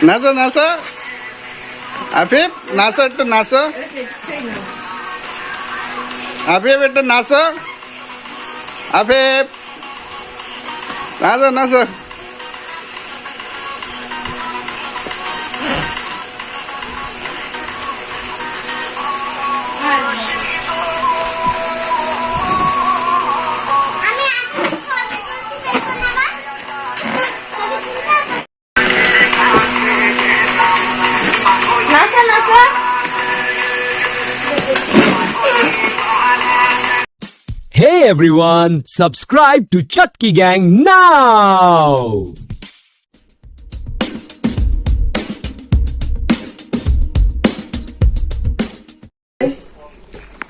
নাচো নাচো আফিফ নাচো একটু নাচো আফিফ একটু নাচো আফিফ নাচো নাচো Hey everyone, subscribe to Chutki Gang now!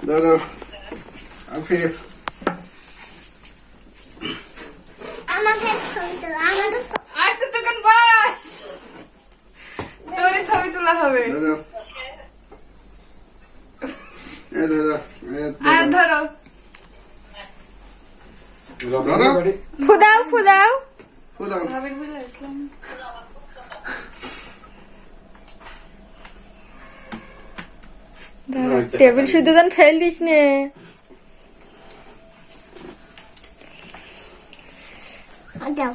ধরো আফিফ আমাকে ছবি তোলা আমাকে আজকে তোকে বাস তোর ছবি তোলা হবে ধরো এই ধরো আর ধরো ধরো ফুদাও ফুদাও ফুদাও ভাবির বুঝে আসলাম টেবিল শুদ্ধ গান ফেল দিস নে দাও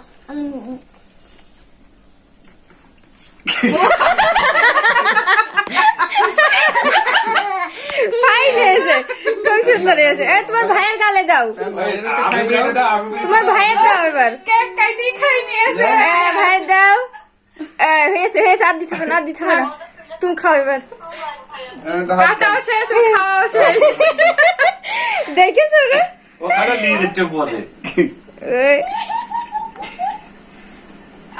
ফাইন হয়েছে খুব সুন্দর হয়েছে তোমার ভাইয়ের গালে দাও তোমার ভাইয়ের দাও এবার কেক কাটি খাই নিয়েছে ভাইয়ের দাও হয়েছে হয়েছে আর দিতে হবে না আর দিতে হবে না তুমি খাও এবার কাটাও শেষ খাওয়াও শেষ দেখেছো রে ওখানে নিজের চোখ বলে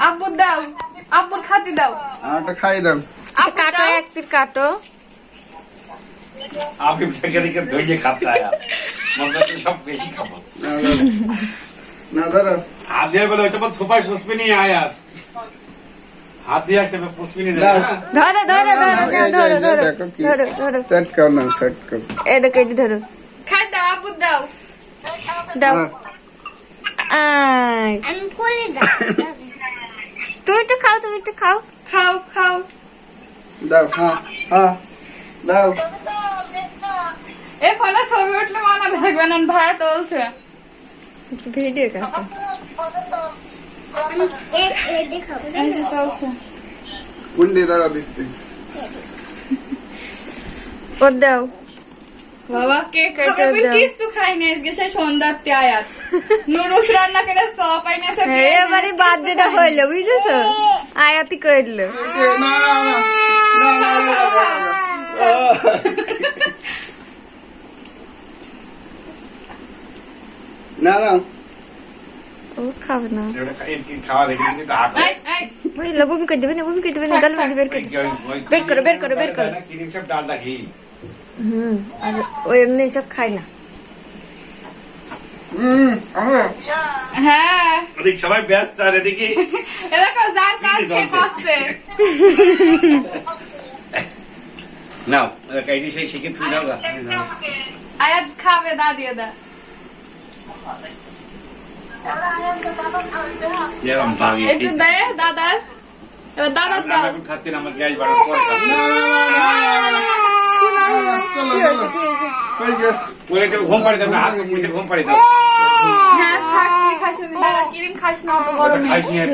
আব্বু দাও আব্বুর খাতি দাও আমারটা খাই দাও কাটো এক চির কাটো আপনি থেকে দেখে ধৈর্য খাতে আয়া মনে হচ্ছে সব বেশি খাবো না ধরো হাত দিয়ে বলে হয়তো সুপার পুষ্পি নিয়ে আয়া হাত দিয়ে আসতে পুষ্পি নিয়ে যায় না ধরো ধরো ধরো ধরো ধরো দেখো কি ধরো ধরো সেট কর না সেট কর এ দেখো এটি ধরো খাই দাও আব্বু দাও দাও আয় আমি করে দাও তুমি একটু খাও তুমি একটু খাও খাও খাও দাও হ্যাঁ হ্যাঁ দাও এ ফলা ছবি উঠলে মানা থাকবে না ভাড়া চলছে ভিডিও কাছে আমি এক রেডি খাবো এই যে চলছে কুন্ডি দাঁড়া দিচ্ছি ও দাও বাবা কেক খাবে বল কিছু খাই না আজকে সেই সন্ধ্যাতে আয়াত নুডলস রান্না করে সব আইনাছে এবারে বার্থডেটা হইলো বুঝছো আয়াতি কইলো না না না না না ও খাবে না খাওয়া দেখে কিন্তু হাত ওই লবণ করে দেবে না বমি করে দেবে না গাল মধ্যে বের করে বের করো বের করো বের করো কিরিম সব ডাল রাখি আর ওই এমনি সব খায় না হ্যাঁ ওদিক সবাই ব্যস্ত আর এদিকে এলাকা যার কাজ সে করছে নাও কাইটি সেই শিখে তুই দাও আয়াত খাবে দা দিয়ে দা যেরকম ভাবি একটু দে দাদার এবার দাদার দাও খাচ্ছি না আমার গ্যাস বাড়ার পরে খাচ্ছি শোনা কি হয়েছে কি হয়েছে কই গেছ ওই একটা ঘুম পাড়ি দাও না হাত মুছে ঘুম পাড়ি দাও হ্যাঁ থাক কি খাইছ দাদা কিরিম খাইছ না অত গরমে খাইস নিয়ে